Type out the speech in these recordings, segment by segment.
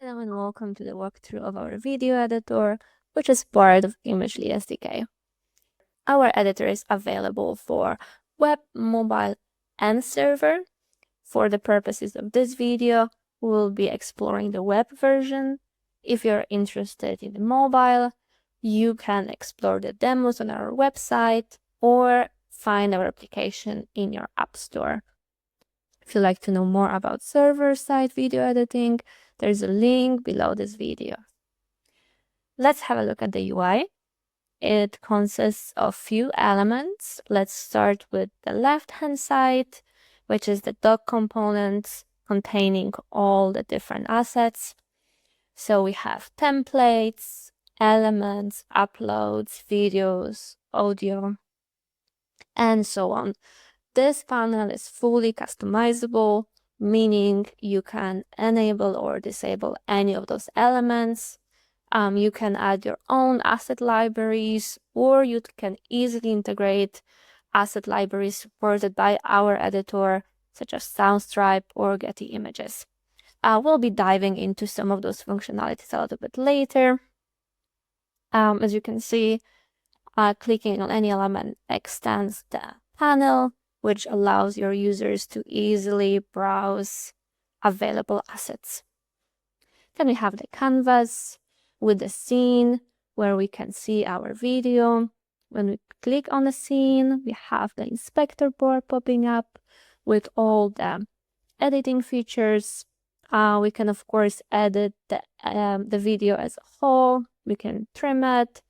Hello and welcome to the walkthrough of our video editor, which is part of Imagely SDK. Our editor is available for web, mobile, and server. For the purposes of this video, we will be exploring the web version. If you're interested in the mobile, you can explore the demos on our website or find our application in your app store. If you'd like to know more about server-side video editing, there's a link below this video. Let's have a look at the UI. It consists of few elements. Let's start with the left-hand side, which is the doc components containing all the different assets. So we have templates, elements, uploads, videos, audio, and so on. This panel is fully customizable, meaning you can enable or disable any of those elements. You can add your own asset libraries, or you can easily integrate asset libraries supported by our editor, such as Soundstripe or Getty Images. We'll be diving into some of those functionalities a little bit later. As you can see, clicking on any element extends the panel, which allows your users to easily browse available assets. Then we have the canvas with the scene where we can see our video. When we click on the scene, we have the inspector bar popping up with all the editing features. We can, of course, edit the video as a whole. We can trim it,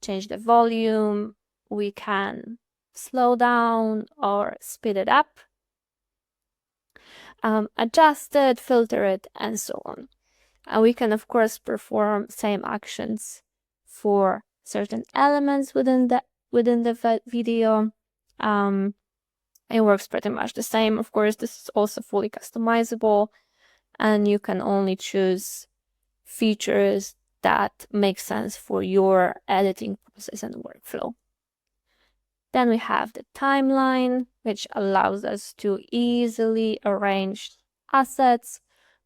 change the volume. We can slow down or speed it up, adjust it, filter it, and so on. We can, of course, perform same actions for certain elements within the video. It works pretty much the same. Of course, this is also fully customizable, and you can only choose features that make sense for your editing process and workflow. Then we have the timeline, which allows us to easily arrange assets,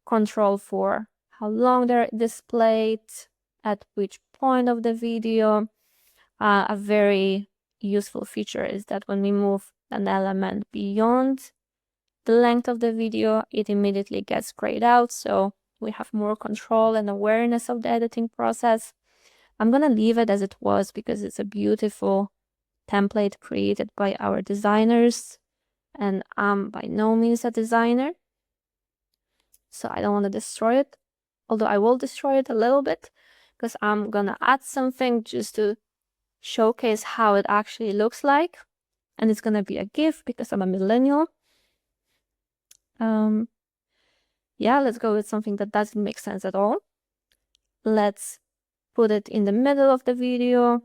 control for how long they're displayed, at which point of the video. A very useful feature is that when we move an element beyond the length of the video, it immediately gets grayed out, so we have more control and awareness of the editing process. I'm gonna leave it as it was because it's a beautiful template created by our designers, and I'm by no means a designer, so I don't want to destroy it, although I will destroy it a little bit because I'm gonna add something just to showcase how it actually looks like, and it's gonna be a GIF because I'm a millennial. Yeah, let's go with something that doesn't make sense at all. Let's put it in the middle of the video.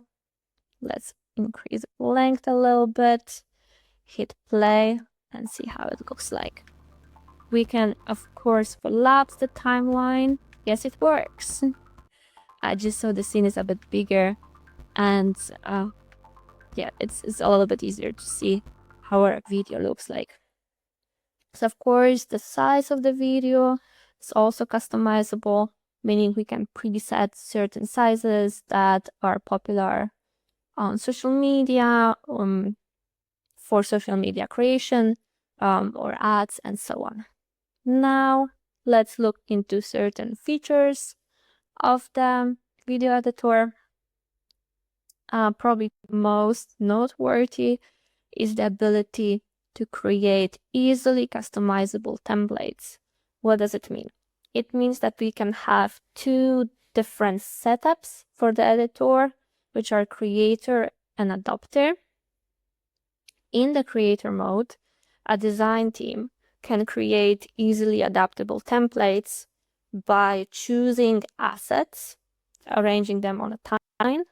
Let's increase the length a little bit, hit play, and see how it looks like. We can, of course, collapse the timeline. Yes, it works. Just so the scene is a bit bigger, and yeah, it's a little bit easier to see how our video looks like. So, of course, the size of the video is also customizable, meaning we can preset certain sizes that are popular on social media, for social media creation, or ads, and so on. Now, let's look into certain features of the video editor. Probably most noteworthy is the ability to create easily customizable templates. What does it mean? It means that we can have two different setups for the editor, which are creator and adopter. In the creator mode, a design team can create easily adaptable templates by choosing assets, arranging them on a timeline,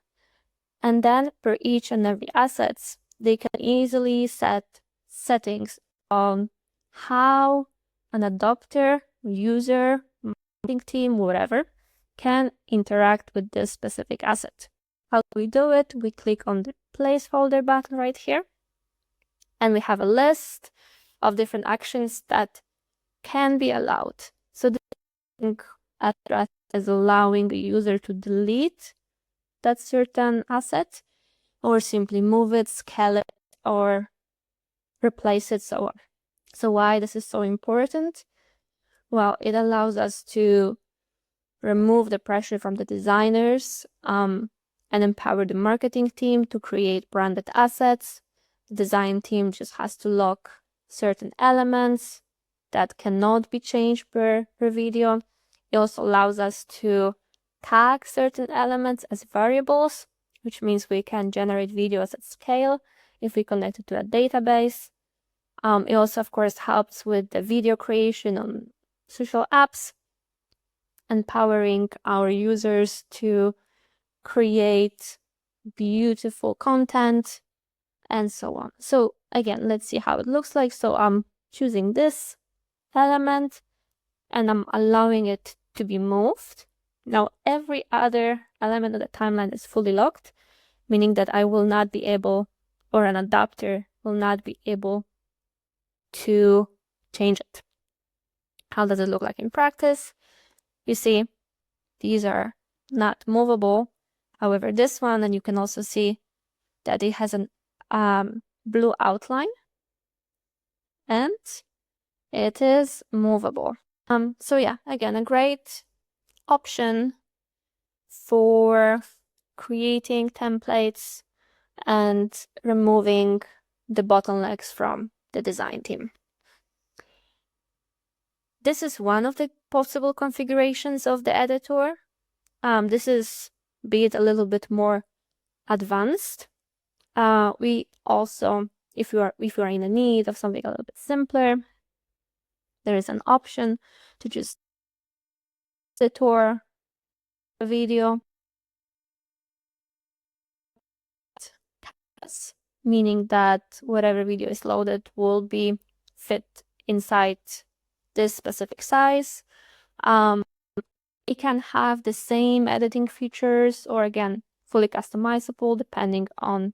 and then per each and every assets, they can easily set settings on how an adopter, user, marketing team, whatever, can interact with this specific asset. How do we do it? We click on the placeholder button right here, and we have a list of different actions that can be allowed. So address as allowing the user to delete that certain asset, or simply move it, scale it, or replace it, so on. So why this is so important? Well, it allows us to remove the pressure from the designers and empower the marketing team to create branded assets. The design team just has to lock certain elements that cannot be changed per video. It also allows us to tag certain elements as variables, which means we can generate videos at scale if we connect it to a database. It also, of course, helps with the video creation on social apps, empowering our users to create beautiful content and so on. So again, let's see how it looks like. So I'm choosing this element and I'm allowing it to be moved. Now every other element of the timeline is fully locked, meaning that I will not be able, or an adapter will not be able to change it. How does it look like in practice? You see, these are not movable. However, this one, and you can also see that it has an blue outline and it is movable. So yeah, again, a great option for creating templates and removing the bottlenecks from the design team. This is one of the possible configurations of the editor. This is, be it a little bit more advanced. We also, if you are in a need of something a little bit simpler, there is an option to just editor a video, meaning that whatever video is loaded will be fit inside this specific size. It can have the same editing features, or again, fully customizable depending on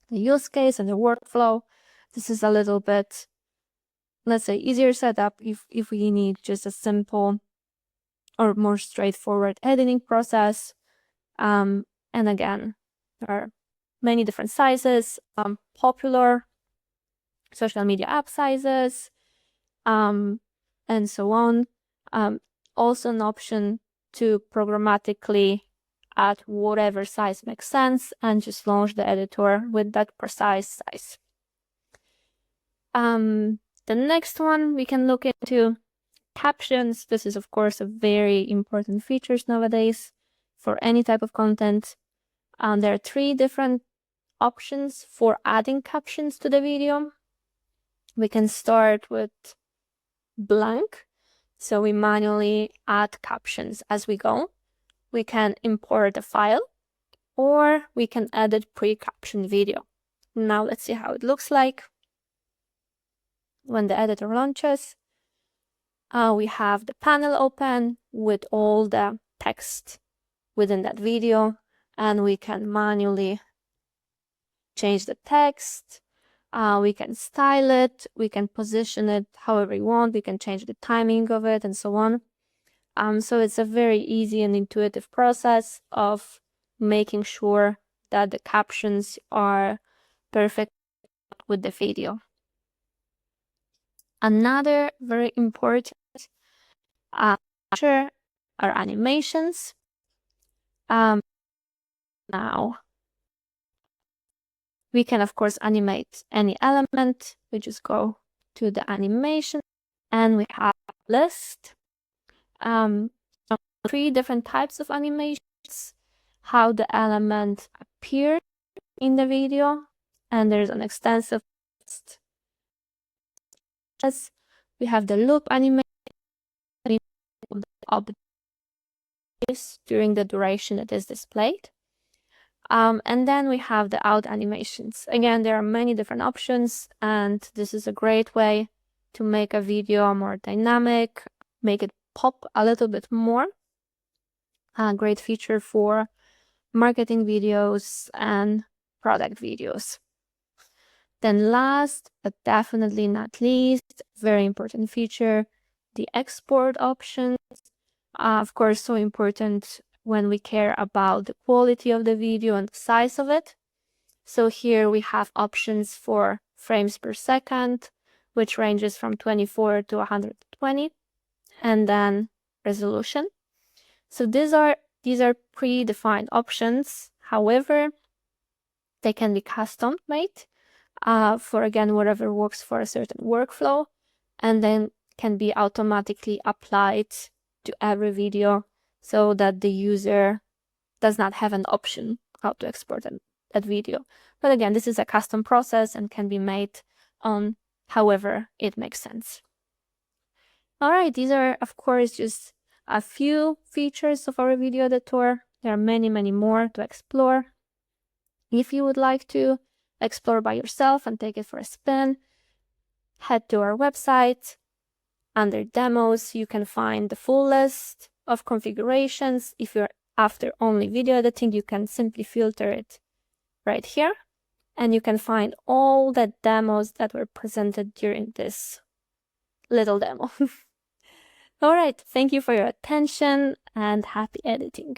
the use case and the workflow. This is a little bit, let's say, easier setup if we need just a simple or more straightforward editing process. And again, there are many different sizes, popular social media app sizes, and so on. Also an option to programmatically add whatever size makes sense and just launch the editor with that precise size. The next one we can look into captions. This is, of course, a very important feature nowadays for any type of content. There are 3 different options for adding captions to the video. We can start with blank. So we manually add captions as we go. We can import a file, or we can edit pre-captioned video. Now let's see how it looks like. When the editor launches, we have the panel open with all the text within that video, and we can manually change the text. We can style it, we can position it however we want, we can change the timing of it and so on. So it's a very easy and intuitive process of making sure that the captions are perfect with the video. Another very important feature are animations. Now, we can, of course, animate any element. We just go to the animation and we have a list. 3 different types of animations, how the element appears in the video, and there's an extensive list. We have the loop animation during the duration it is displayed. And then we have the out animations. Again, there are many different options, and this is a great way to make a video more dynamic, make it pop a little bit more. A great feature for marketing videos and product videos. Then last, but definitely not least, very important feature, the export options. Of course, so important when we care about the quality of the video and the size of it. So here we have options for frames per second, which ranges from 24 to 120, and then resolution. So these are predefined options. However, they can be custom made for, again, whatever works for a certain workflow, and then can be automatically applied to every video so that the user does not have an option how to export that video. But again, this is a custom process and can be made on however it makes sense. All right, these are, of course, just a few features of our video editor. There are many, many more to explore. If you would like to explore by yourself and take it for a spin, head to our website. Under demos, you can find the full list of configurations. If you're after only video editing, you can simply filter it right here, and you can find all the demos that were presented during this little demo. All right, thank you for your attention and happy editing.